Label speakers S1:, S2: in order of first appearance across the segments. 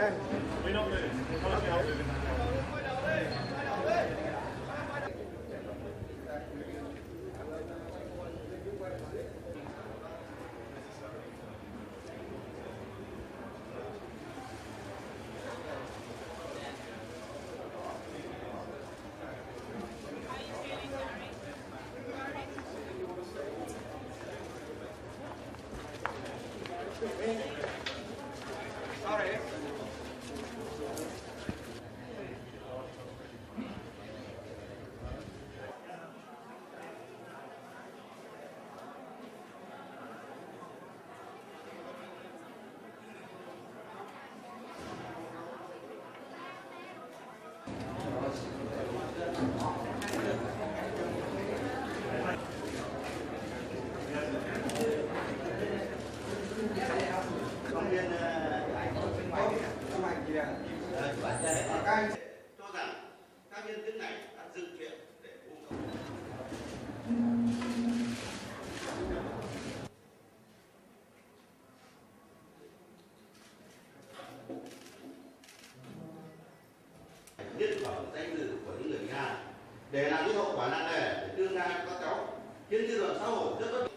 S1: We're not moving. We're not moving.
S2: Sorry.
S3: Cho rằng các nhân chứng này đã dựng chuyện để vu khống. Nhân phẩm danh dự của những người bị hại để làm những hậu quả nặng nề để tương lai cho các cháu, khiến dư luận xã hội rất bất bình.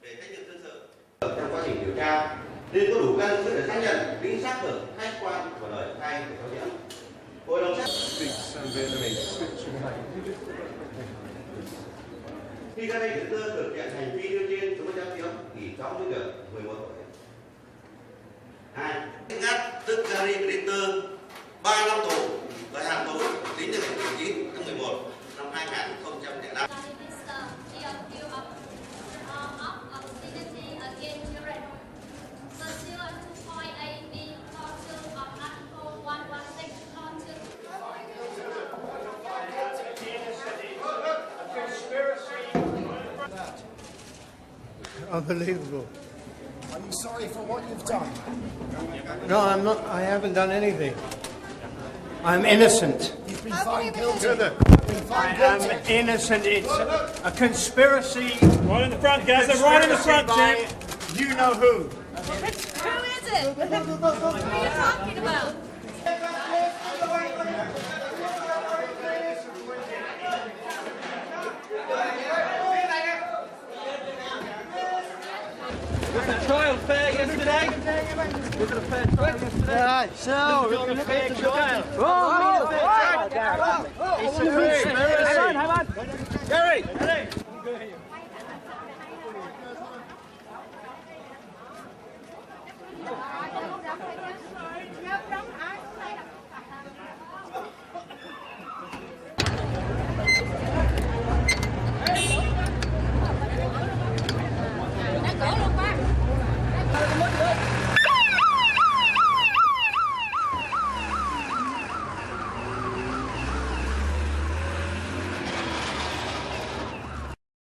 S3: Về trách nhiệm dân sự trong quá trình điều tra nên có đủ căn cứ để xác nhận tính xác thực khách quan của lời khai của cháu Diễm. Hội đồng xét khi các bên tư thực hiện hành vi nêu trên đối với cháu Diễm thì cháu mới được 11 tuổi. 2. Ngắt tức Gary Glitter 3 năm tù thời hạn tù tính từ ngày 9 tháng 11 năm 2005.
S4: Unbelievable.
S5: Are you sorry for what you've done?
S4: No, I'm not. I haven't done anything. I'm innocent.
S5: You've been found guilty.
S4: I am innocent. It's a conspiracy.
S1: Right in the front, guys. They're right in the front,
S4: by
S1: Jim.
S4: you know who.
S6: Who is it? What are you talking about?
S1: Was the trial fair yesterday? Was it a fair trial yesterday?
S4: Right, so
S1: Was it a fair trial?
S4: it's a conspiracy.
S1: Hang on. Gary!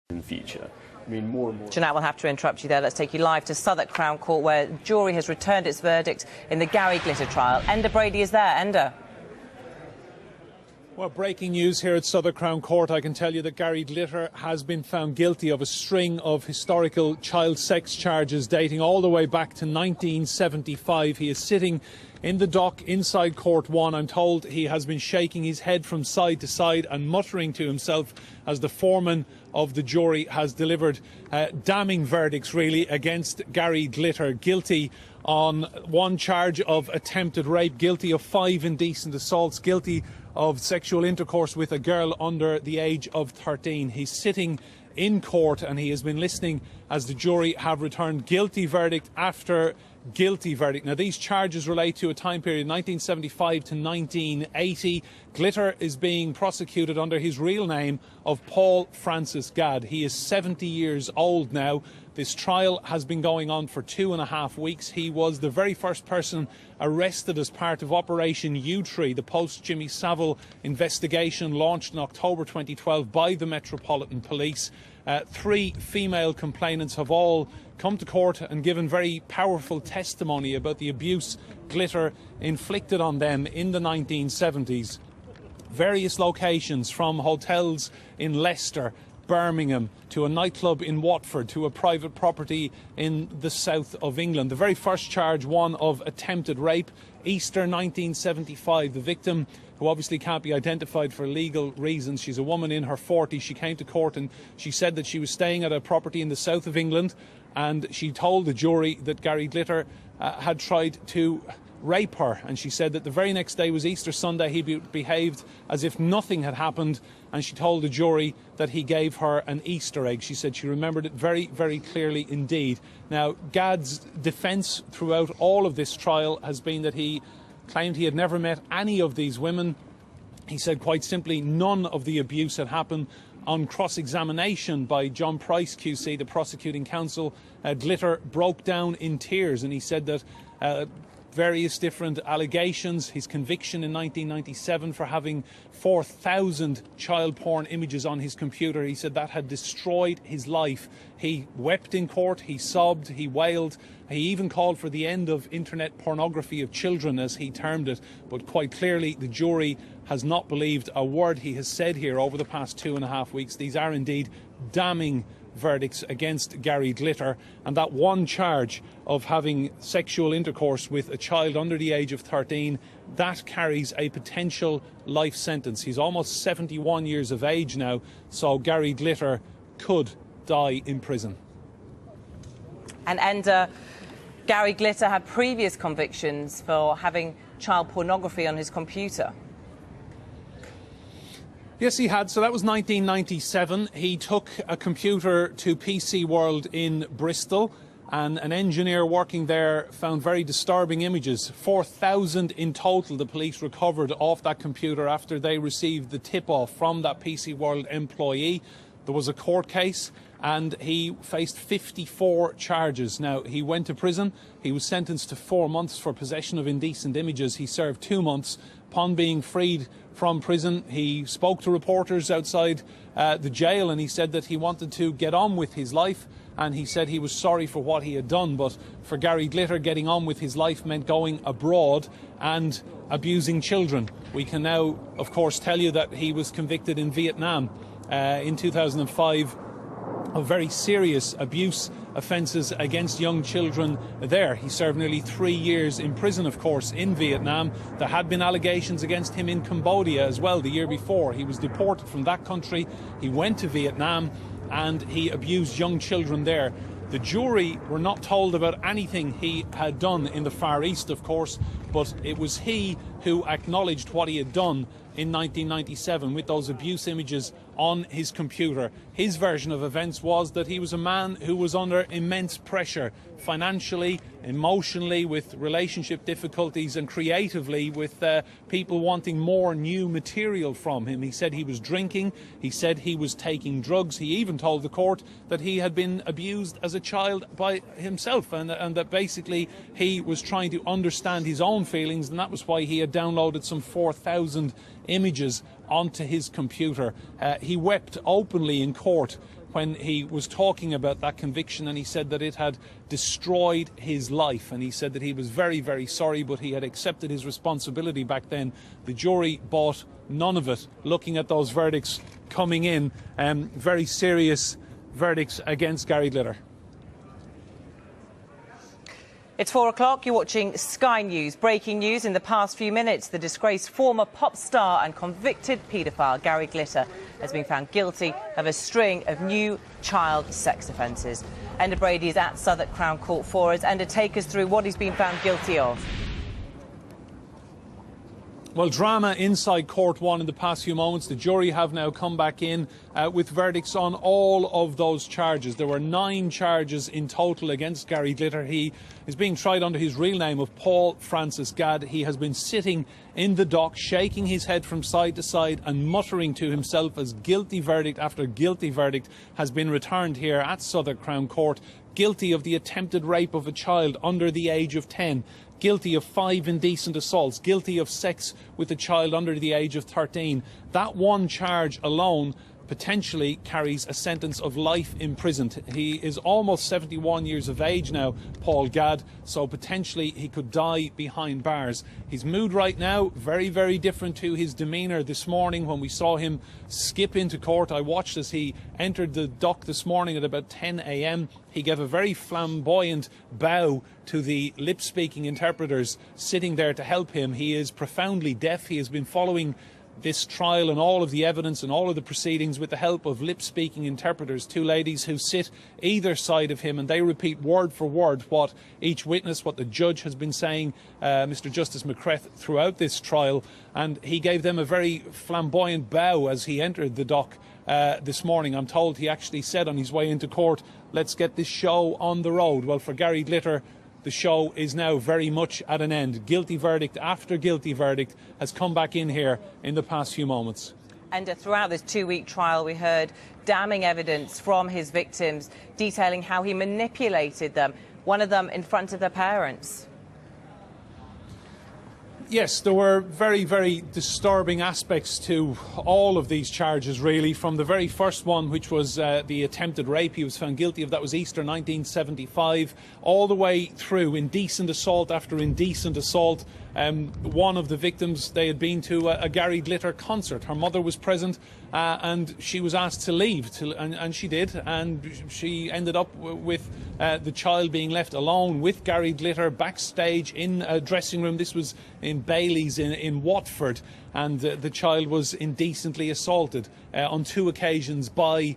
S7: In future. I mean, more and more.
S8: Jeanette, we'll have to interrupt you there. Let's take you live to Southwark Crown Court, where jury has returned its verdict in the Gary Glitter trial. Enda Brady is there. Enda.
S9: Well, breaking news here at Southwark Crown Court. I can tell you that Gary Glitter has been found guilty of a string of historical child sex charges dating all the way back to 1975. He is sitting in the dock inside Court 1. I'm told he has been shaking his head from side to side and muttering to himself as the foreman of the jury has delivered damning verdicts, really, against Gary Glitter. Guilty on one charge of attempted rape, guilty of 5 indecent assaults, guilty of sexual intercourse with a girl under the age of 13. He's sitting in court and he has been listening as the jury have returned guilty verdict after guilty verdict. Now, these charges relate to a time period 1975 to 1980. Glitter is being prosecuted under his real name of Paul Francis Gadd. He is 70 years old now. This trial has been going on for 2.5 weeks. He was the very first person arrested as part of Operation U-Tree, the post-Jimmy Savile investigation launched in October 2012 by the Metropolitan Police. 3 female complainants have all come to court and given very powerful testimony about the abuse Glitter inflicted on them in the 1970s. Various locations, from hotels in Leicester Birmingham, to a nightclub in Watford, to a private property in the south of England. The very first charge, one of attempted rape, Easter 1975. The victim, who obviously can't be identified for legal reasons, she's a woman in her 40s. She came to court and she said that she was staying at a property in the south of England, and she told the jury that Gary Glitter had tried to rape her, and she said that the very next day was Easter Sunday. He behaved as if nothing had happened, and she told the jury that he gave her an Easter egg. She said she remembered it very, very clearly indeed. Now, Gad's defence throughout all of this trial has been that he claimed he had never met any of these women. He said quite simply none of the abuse had happened. On cross-examination by John Price QC, the prosecuting counsel, Glitter broke down in tears, and he said that various different allegations, his conviction in 1997 for having 4,000 child porn images on his computer, he said that had destroyed his life. He wept in court, he sobbed, he wailed, he even called for the end of internet pornography of children, as he termed it. But quite clearly the jury has not believed a word he has said here over the past 2.5 weeks. These are indeed damning verdicts against Gary Glitter, and that one charge of having sexual intercourse with a child under the age of 13, that carries a potential life sentence. He's almost 71 years of age now, so Gary Glitter could die in prison.
S8: And Gary Glitter had previous convictions for having child pornography on his computer.
S9: Yes, he had. So that was 1997. He took a computer to PC World in Bristol, and an engineer working there found very disturbing images. 4,000 in total the police recovered off that computer after they received the tip-off from that PC World employee. There was a court case, and he faced 54 charges. Now, he went to prison. He was sentenced to 4 months for possession of indecent images. He served 2 months. Upon being freed from prison, he spoke to reporters outside the jail, and he said that he wanted to get on with his life, and he said he was sorry for what he had done. But for Gary Glitter, getting on with his life meant going abroad and abusing children. We can now, of course, tell you that he was convicted in Vietnam in 2005 of very serious abuse offences against young children there. He served nearly 3 years in prison, of course, in Vietnam. There had been allegations against him in Cambodia as well the year before. He was deported from that country. He went to Vietnam and he abused young children there. The jury were not told about anything he had done in the Far East, of course, but it was he who acknowledged what he had done in 1997 with those abuse images on his computer. His version of events was that he was a man who was under immense pressure, financially, emotionally, with relationship difficulties, and creatively with people wanting more new material from him. He said he was drinking, he said he was taking drugs. He even told the court that he had been abused as a child by himself, and that basically he was trying to understand his own feelings, and that was why he had downloaded some 4,000 images onto his computer. He wept openly in court when he was talking about that conviction, and he said that it had destroyed his life, and he said that he was very, very sorry, but he had accepted his responsibility back then. The jury bought none of it, looking at those verdicts coming in, very serious verdicts against Gary Glitter.
S8: It's 4 o'clock. You're watching Sky News. Breaking news in the past few minutes. The disgraced former pop star and convicted paedophile Gary Glitter has been found guilty of a string of new child sex offences. Enda Brady is at Southwark Crown Court for us. Enda, take us through what he's been found guilty of.
S9: Well, drama inside Court 1 in the past few moments. The jury have now come back in with verdicts on all of those charges. There were 9 charges in total against Gary Glitter. He is being tried under his real name of Paul Francis Gadd. He has been sitting in the dock, shaking his head from side to side and muttering to himself as guilty verdict after guilty verdict has been returned here at Southwark Crown Court. Guilty of the attempted rape of a child under the age of 10. Guilty of 5 indecent assaults, guilty of sex with a child under the age of 13. That one charge alone potentially carries a sentence of life in prison. He is almost 71 years of age now, Paul Gadd, so potentially he could die behind bars. His mood right now, very, very different to his demeanour this morning when we saw him skip into court. I watched as he entered the dock this morning at about 10 a.m. He gave a very flamboyant bow to the lip-speaking interpreters sitting there to help him. He is profoundly deaf. He has been following this trial and all of the evidence and all of the proceedings with the help of lip-speaking interpreters, two ladies who sit either side of him, and they repeat word for word what each witness, what the judge has been saying, Mr. Justice McCreth, throughout this trial. And he gave them a very flamboyant bow as he entered the dock this morning. I'm told he actually said on his way into court, "Let's get this show on the road." Well, for Gary Glitter, the show is now very much at an end. Guilty verdict after guilty verdict has come back in here in the past few moments.
S8: And throughout this 2-week trial, we heard damning evidence from his victims detailing how he manipulated them, one of them in front of their parents.
S9: Yes, there were very, very disturbing aspects to all of these charges, really. From the very first one, which was the attempted rape he was found guilty of, that was Easter 1975, all the way through indecent assault after indecent assault. One of the victims, they had been to a Gary Glitter concert. Her mother was present and she was asked to leave, and she did, and she ended up with the child being left alone with Gary Glitter backstage in a dressing room. This was in Bailey's in Watford, and the child was indecently assaulted on 2 occasions by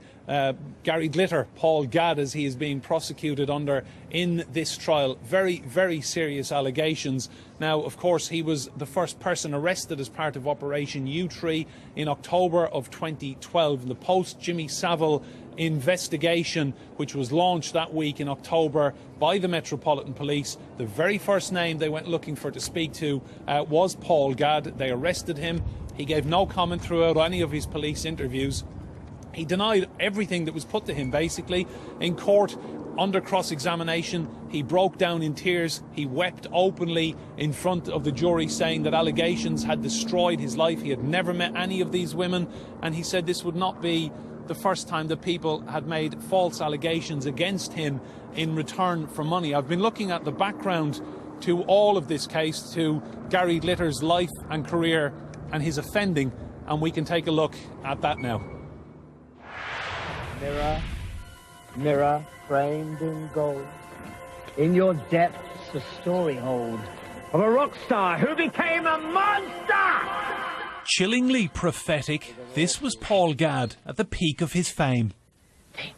S9: Gary Glitter, Paul Gadd, as he is being prosecuted under in this trial. Very, very serious allegations. Now, of course, he was the first person arrested as part of Operation U-Tree in October of 2012. The post-Jimmy Savile investigation, which was launched that week in October by the Metropolitan Police, the very first name they went looking for to speak to was Paul Gadd. They arrested him. He gave no comment throughout any of his police interviews. He denied everything that was put to him, basically. In court, under cross-examination, he broke down in tears. He wept openly in front of the jury, saying that allegations had destroyed his life. He had never met any of these women, and he said this would not be the first time that people had made false allegations against him in return for money. I've been looking at the background to all of this case, to Gary Glitter's life and career and his offending, and we can take a look at that now.
S2: Mirror, mirror framed in gold, in your depths a story hold of a rock star who became a monster!
S9: Chillingly prophetic, this was Paul Gadd at the peak of his fame.
S2: Things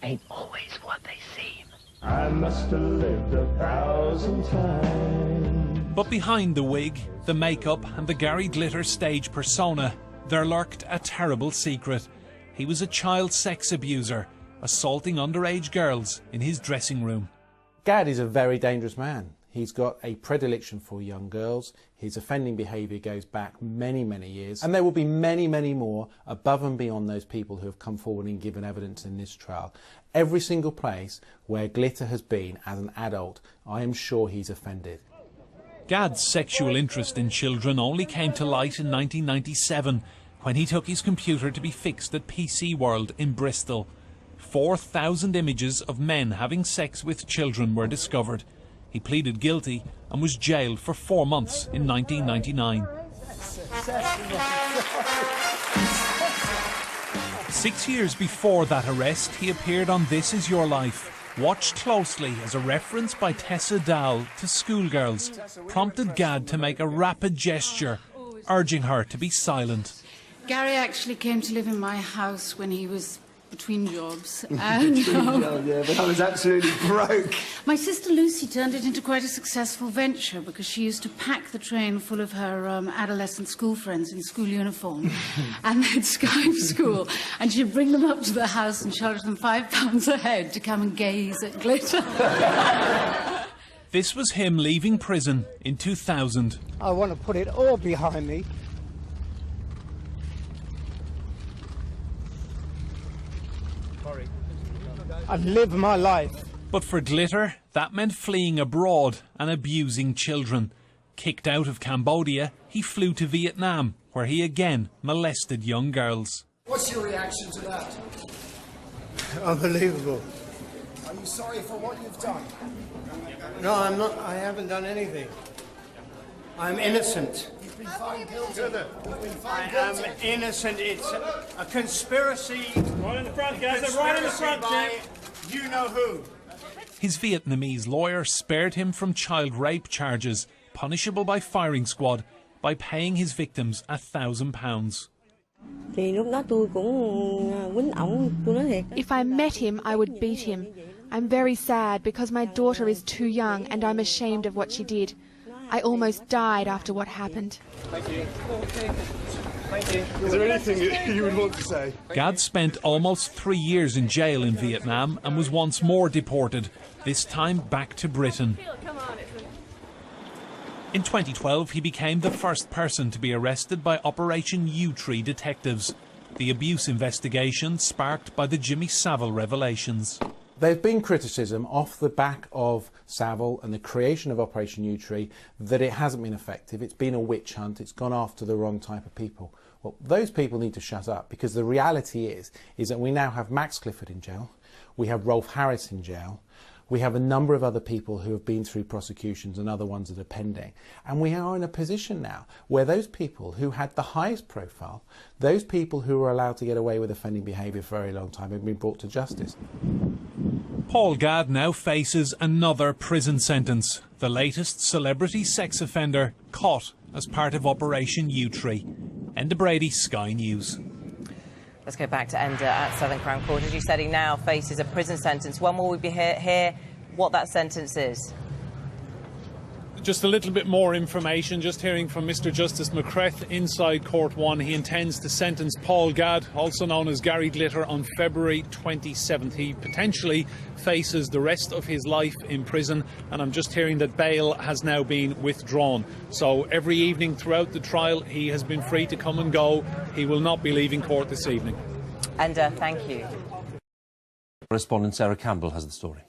S2: ain't always what they seem.
S10: I must have lived 1,000 times.
S9: But behind the wig, the makeup and the Gary Glitter stage persona, there lurked a terrible secret. He was a child sex abuser, assaulting underage girls in his dressing room.
S11: Gadd is a very dangerous man. He's got a predilection for young girls. His offending behaviour goes back many, many years. And there will be many, many more above and beyond those people who have come forward and given evidence in this trial. Every single place where Glitter has been as an adult, I am sure he's offended.
S9: Gadd's sexual interest in children only came to light in 1997, when he took his computer to be fixed at PC World in Bristol. 4,000 images of men having sex with children were discovered. He pleaded guilty and was jailed for 4 months in 1999. 6 years before that arrest, he appeared on This Is Your Life. Watched closely as a reference by Tessa Dowell to schoolgirls prompted Gadd to make a rapid gesture, urging her to be silent.
S12: Gary actually came to live in my house when he was between jobs. And,
S10: yeah, but I was absolutely broke.
S12: My sister Lucy turned it into quite a successful venture because she used to pack the train full of her adolescent school friends in school uniform and they'd Skype school, and she'd bring them up to the house and charge them £5 a head to come and gaze at Glitter.
S9: This was him leaving prison in 2000.
S4: I want to put it all behind me. And live my life.
S9: But for Glitter, that meant fleeing abroad and abusing children. Kicked out of Cambodia, he flew to Vietnam, where he again molested young girls.
S5: What's your reaction to that?
S4: Unbelievable.
S5: Are you sorry for what you've done?
S4: No, I'm not. I haven't done anything. I'm innocent.
S5: You've been found guilty. You've been
S4: I
S5: found
S4: am
S5: guilty.
S4: innocent. It's a conspiracy.
S1: Right in the front, guys. Right in the front,
S4: by
S1: Jim.
S4: you know who.
S9: His Vietnamese lawyer spared him from child rape charges, punishable by firing squad, by paying his victims £1,000.
S13: If I met him, I would beat him. I'm very sad because my daughter is too young and I'm ashamed of what she did. I almost died after what happened.
S1: Thank you. Thank you.
S10: Is there anything you would want to say?
S9: Gad spent almost 3 years in jail in Vietnam and was once more deported, this time back to Britain. In 2012, he became the first person to be arrested by Operation U-Tree detectives, the abuse investigation sparked by the Jimmy Savile revelations.
S11: There's been criticism off the back of Savile and the creation of Operation U-Tree that it hasn't been effective. It's been a witch hunt. It's gone after the wrong type of people. Well, those people need to shut up, because the reality is that we now have Max Clifford in jail. We have Rolf Harris in jail. We have a number of other people who have been through prosecutions and other ones that are pending. And we are in a position now where those people who had the highest profile, those people who were allowed to get away with offending behaviour for a very long time, have been brought to justice.
S9: Paul Gad now faces another prison sentence, the latest celebrity sex offender caught as part of Operation U-Tree. Enda Brady, Sky News.
S8: Let's go back to Enda at Southern Crown Court. As you said, he now faces a prison sentence. When will we hear what that sentence is?
S9: Just a little bit more information, just hearing from Mr Justice McCreth inside Court 1. He intends to sentence Paul Gad, also known as Gary Glitter, on February 27th. He potentially faces the rest of his life in prison, and I'm just hearing that bail has now been withdrawn. So every evening throughout the trial, he has been free to come and go. He will not be leaving court this evening.
S8: Enda, thank you.
S14: Correspondent Sarah Campbell has the story.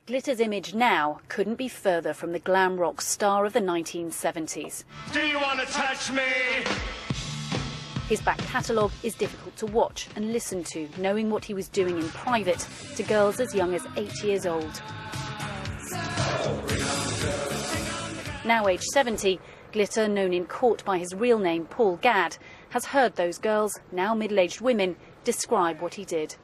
S15: Glitter's image now couldn't be further from the glam rock star of the 1970s.
S10: Do you want to touch me?
S15: His back catalogue is difficult to watch and listen to, knowing what he was doing in private to girls as young as 8 years old. Now aged 70, Glitter, known in court by his real name Paul Gad, has heard those girls, now middle-aged women, describe what he did.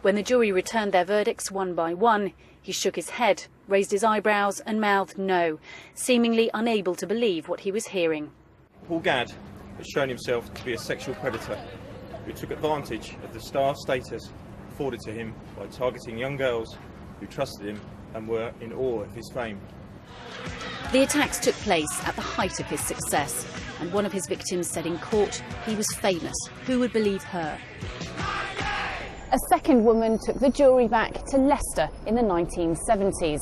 S15: When the jury returned their verdicts one by one, he shook his head, raised his eyebrows and mouthed no, seemingly unable to believe what he was hearing.
S16: Paul Gad has shown himself to be a sexual predator who took advantage of the star status afforded to him by targeting young girls who trusted him and were in awe of his fame.
S15: The attacks took place at the height of his success, and one of his victims said in court he was famous. Who would believe her?
S17: A second woman took the jury back to Leicester in the 1970s.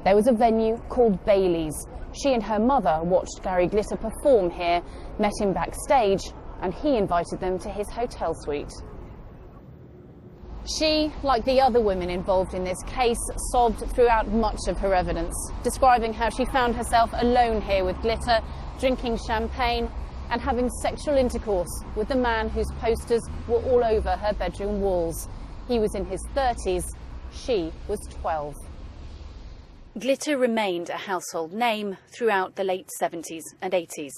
S17: There was a venue called Bailey's. She and her mother watched Gary Glitter perform here, met him backstage, and he invited them to his hotel suite. She, like the other women involved in this case, sobbed throughout much of her evidence, describing how she found herself alone here with Glitter, drinking champagne and having sexual intercourse with the man whose posters were all over her bedroom walls. He was in his 30s, she was 12.
S15: Glitter remained a household name throughout the late 70s and 80s.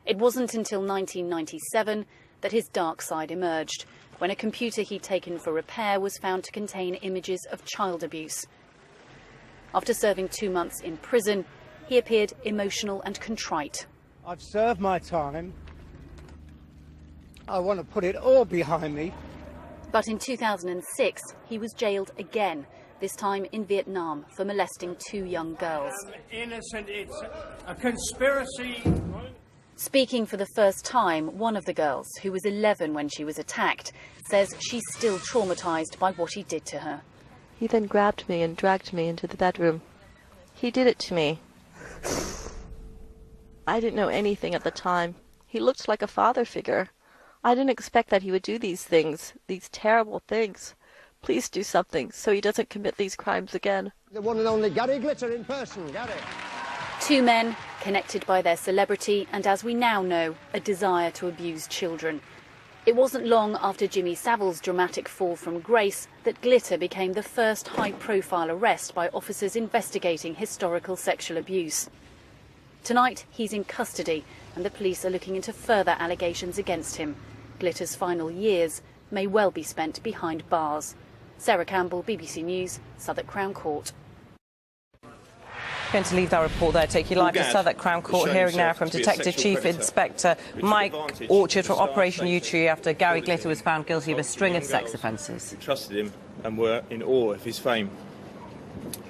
S15: It wasn't until 1997 that his dark side emerged, when a computer he'd taken for repair was found to contain images of child abuse. After serving 2 months in prison, he appeared emotional and contrite.
S4: I've served my time. I want to put it all behind me.
S15: But in 2006, he was jailed again, this time in Vietnam, for molesting 2 young girls.
S4: I'm innocent. It's a conspiracy.
S15: Speaking for the first time, one of the girls, who was 11 when she was attacked, says she's still traumatized by what he did to her.
S18: He then grabbed me and dragged me into the bedroom. He did it to me. I didn't know anything at the time. He looked like a father figure. I didn't expect that he would do these things, these terrible things. Please do something so he doesn't commit these crimes again.
S5: The one and only Gary Glitter in person, Gary.
S15: Two men connected by their celebrity and, as we now know, a desire to abuse children. It wasn't long after Jimmy Savile's dramatic fall from grace that Glitter became the first high-profile arrest by officers investigating historical sexual abuse. Tonight, he's in custody and the police are looking into further allegations against him. Glitter's final years may well be spent behind bars. Sarah Campbell, BBC News, Southwark Crown Court.
S8: Going to leave that report there, take you live to Southwark Crown Court, hearing now from Detective Chief Inspector Mike Orchard from Operation U-Tree after Gary Glitter was found guilty of a string of sex offences.
S16: Who trusted him and were in awe of his fame.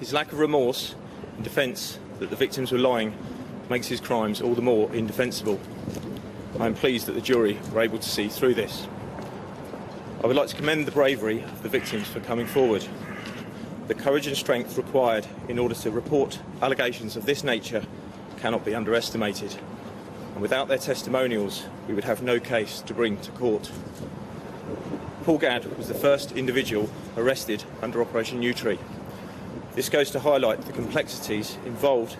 S16: His lack of remorse and defence that the victims were lying makes his crimes all the more indefensible. I am pleased that the jury were able to see through this. I would like to commend the bravery of the victims for coming forward. The courage and strength required in order to report allegations of this nature cannot be underestimated. And without their testimonials, we would have no case to bring to court. Paul Gadd was the first individual arrested under Operation U-Tree. This goes to highlight the complexities involved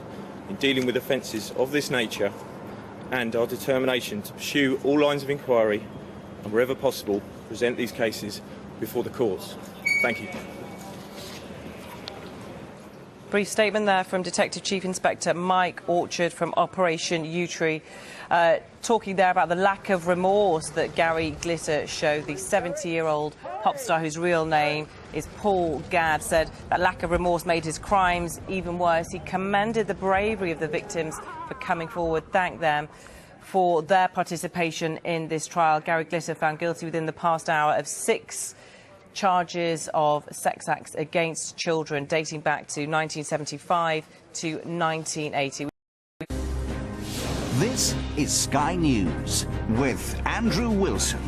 S16: in dealing with offences of this nature and our determination to pursue all lines of inquiry and, wherever possible, present these cases before the courts. Thank you.
S8: Brief statement there from Detective Chief Inspector Mike Orchard from Operation U-Tree, talking there about the lack of remorse that Gary Glitter showed. The 70-year-old pop star, whose real name is Paul Gadd, said that lack of remorse made his crimes even worse. He commended the bravery of the victims for coming forward, thanked them for their participation in this trial. Gary Glitter found guilty within the past hour of 6 charges of sex acts against children dating back to 1975 to 1980.
S19: This is Sky News with Andrew Wilson.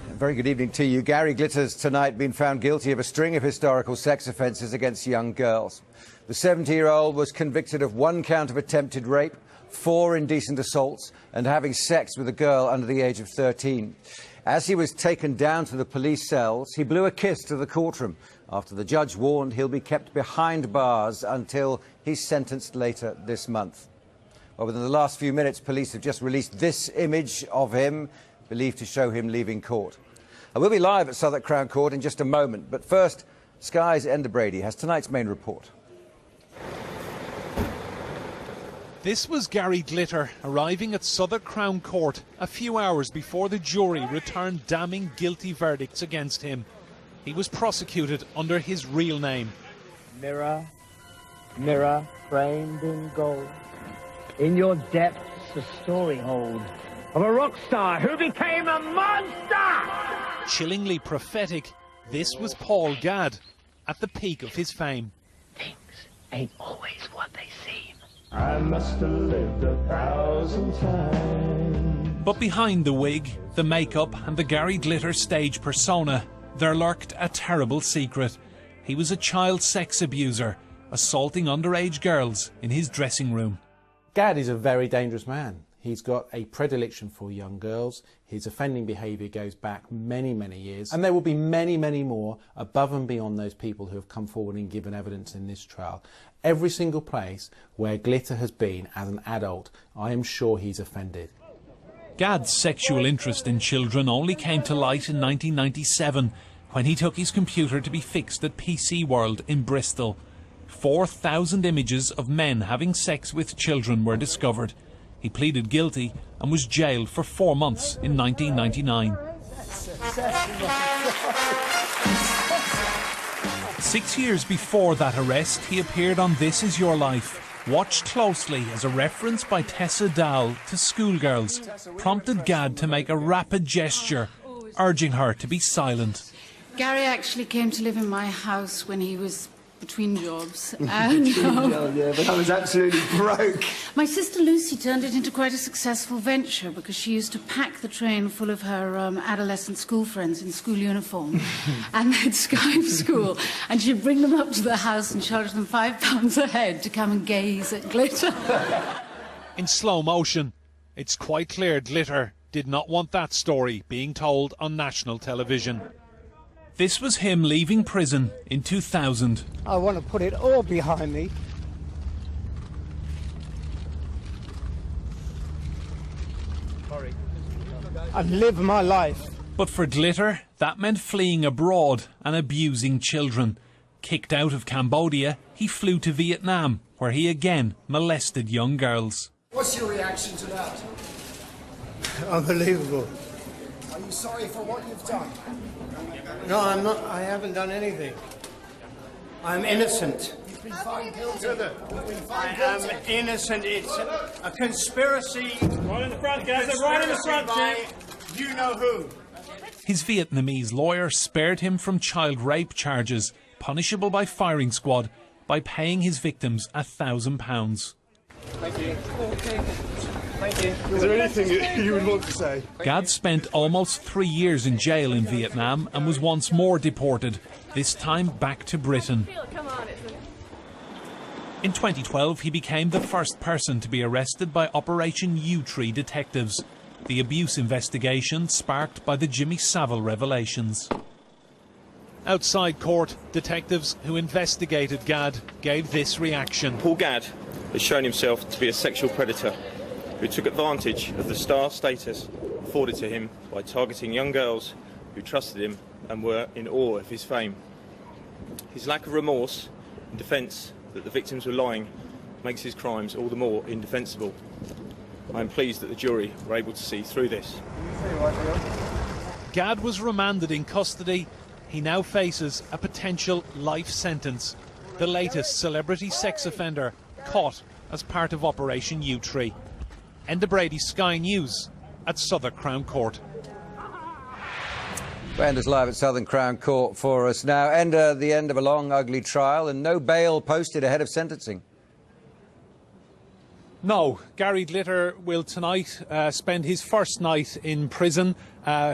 S20: Very good evening to you. Gary Glitter's tonight been found guilty of a string of historical sex offences against young girls. The 70-year-old was convicted of 1 count of attempted rape, 4 indecent assaults and having sex with a girl under the age of 13. As he was taken down to the police cells, he blew a kiss to the courtroom after the judge warned he'll be kept behind bars until he's sentenced later this month. Well, within the last few minutes, police have just released this image of him, believed to show him leaving court. I will be live at Southwark Crown Court in just a moment, but first, Sky's Enda Brady has tonight's main report.
S9: This was Gary Glitter arriving at Southwark Crown Court a few hours before the jury returned damning guilty verdicts against him. He was prosecuted under his real name.
S2: Mirror, mirror framed in gold, in your depths a story hold of a rock star who became a monster!
S9: Chillingly prophetic, this was Paul Gadd at the peak of his fame.
S2: Things ain't always what they seem.
S10: I must have lived 1,000 times.
S9: But behind the wig, the makeup and the Gary Glitter stage persona, there lurked a terrible secret. He was a child sex abuser, assaulting underage girls in his dressing room.
S11: Gadd is a very dangerous man. He's got a predilection for young girls. His offending behaviour goes back many, many years. And there will be many, many more above and beyond those people who have come forward and given evidence in this trial. Every single place where Glitter has been as an adult, I am sure he's offended.
S9: Gadd's sexual interest in children only came to light in 1997 when he took his computer to be fixed at PC World in Bristol. 4,000 images of men having sex with children were discovered. He pleaded guilty and was jailed for 4 months in 1999. 6 years before that arrest, he appeared on This Is Your Life. Watched closely as a reference by Tessa Dowell to schoolgirls prompted Gadd to make a rapid gesture, urging her to be silent.
S12: Gary actually came to live in my house when he was between jobs. And,
S10: yeah, but I was absolutely broke.
S12: My sister Lucy turned it into quite a successful venture because she used to pack the train full of her adolescent school friends in school uniform and they'd Skype school and she'd bring them up to the house and charge them £5 a head to come and gaze at Glitter.
S9: In slow motion, it's quite clear Glitter did not want that story being told on national television. This was him leaving prison in 2000.
S4: I want to put it all behind me and live my life.
S9: But for Glitter, that meant fleeing abroad and abusing children. Kicked out of Cambodia, he flew to Vietnam, where he again molested young girls.
S5: What's your reaction to that?
S4: Unbelievable.
S5: Are you sorry for what you've done?
S4: No, I'm not. I haven't done anything. I'm innocent.
S5: You've been found guilty. You've been
S4: I
S5: found
S4: am
S5: guilty.
S4: innocent. It's a conspiracy.
S1: Right in the front, guys. Right in the front,
S4: by you know who.
S9: His Vietnamese lawyer spared him from child rape charges, punishable by firing squad, by paying his victims £1,000.
S1: Thank you. Okay. Thank you.
S5: Is there anything you would want to say?
S9: Gad spent almost 3 years in jail in Vietnam and was once more deported, this time back to Britain. In 2012, he became the first person to be arrested by Operation Yewtree detectives, the abuse investigation sparked by the Jimmy Savile revelations. Outside court, detectives who investigated Gad gave this reaction.
S16: Paul Gadd has shown himself to be a sexual predator who took advantage of the star status afforded to him by targeting young girls who trusted him and were in awe of his fame. His lack of remorse and defence that the victims were lying makes his crimes all the more indefensible. I am pleased that the jury were able to see through this.
S9: Gad was remanded in custody. He now faces a potential life sentence, the latest celebrity sex offender caught as part of Operation Yewtree. Enda Brady, Sky News at Southwark Crown Court.
S20: Enda's live at Southern Crown Court for us now. Enda, the end of a long, ugly trial and no bail posted ahead of sentencing.
S9: No, Gary Glitter will tonight spend his first night in prison.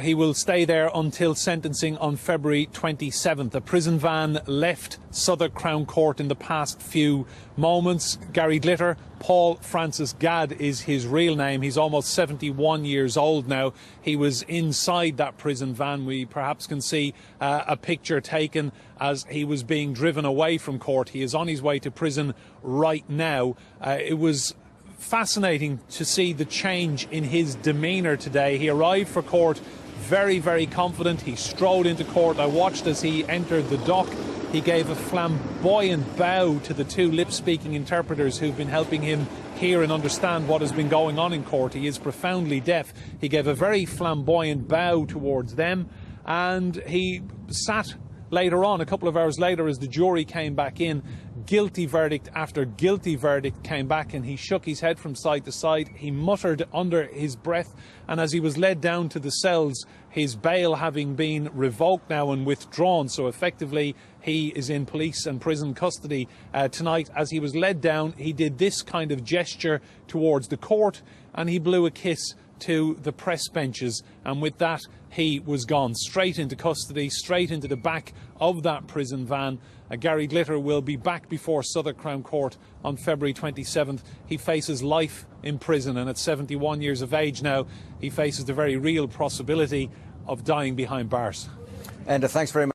S9: He will stay there until sentencing on February 27th. A prison van left Southwark Crown Court in the past few moments. Gary Glitter, Paul Francis Gadd is his real name. He's almost 71 years old now. He was inside that prison van. We perhaps can see a picture taken as he was being driven away from court. He is on his way to prison right now. It was fascinating to see the change in his demeanour today. He arrived for court very, very confident. He strode into court. I watched as he entered the dock. He gave a flamboyant bow to the two lip-speaking interpreters who've been helping him hear and understand what has been going on in court. He is profoundly deaf. He gave a very flamboyant bow towards them, and he sat later on, a couple of hours later, as the jury came back in. Guilty verdict after guilty verdict came back, and he shook his head from side to side. He muttered under his breath, and as he was led down to the cells, his bail having been revoked now and withdrawn, so effectively he is in police and prison custody tonight. As he was led down, he did this kind of gesture towards the court, and he blew a kiss to the press benches, and with that he was gone straight into custody, straight into the back of that prison van. Gary Glitter will be back before Southwark Crown Court on February 27th. He faces life in prison, and at 71 years of age now, he faces the very real possibility of dying behind bars.
S20: Enda, thanks very much.